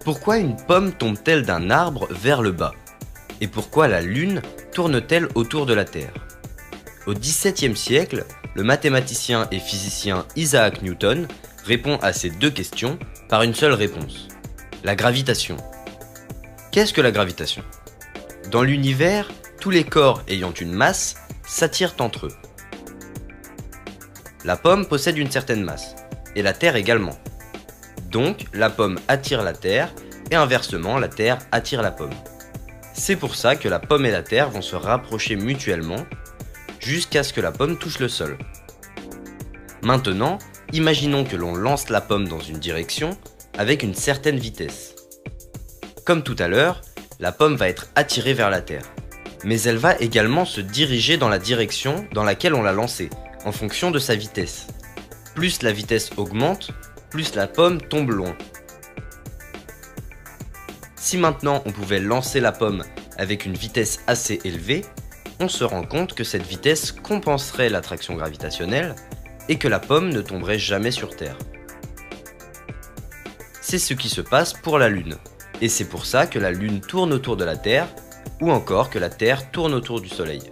Pourquoi une pomme tombe-t-elle d'un arbre vers le bas? Et pourquoi la Lune tourne-t-elle autour de la Terre? Au XVIIe siècle, le mathématicien et physicien Isaac Newton répond à ces deux questions par une seule réponse. La gravitation. Qu'est-ce que la gravitation? Dans l'univers, tous les corps ayant une masse s'attirent entre eux. La pomme possède une certaine masse, et la Terre également. Donc, la pomme attire la Terre, et inversement, la Terre attire la pomme. C'est pour ça que la pomme et la Terre vont se rapprocher mutuellement, jusqu'à ce que la pomme touche le sol. Maintenant, imaginons que l'on lance la pomme dans une direction, avec une certaine vitesse. Comme tout à l'heure, la pomme va être attirée vers la Terre. Mais elle va également se diriger dans la direction dans laquelle on l'a lancée, en fonction de sa vitesse. Plus la vitesse augmente, plus la pomme tombe loin. Si maintenant on pouvait lancer la pomme avec une vitesse assez élevée, on se rend compte que cette vitesse compenserait l'attraction gravitationnelle et que la pomme ne tomberait jamais sur Terre. C'est ce qui se passe pour la Lune, et c'est pour ça que la Lune tourne autour de la Terre, ou encore que la Terre tourne autour du Soleil.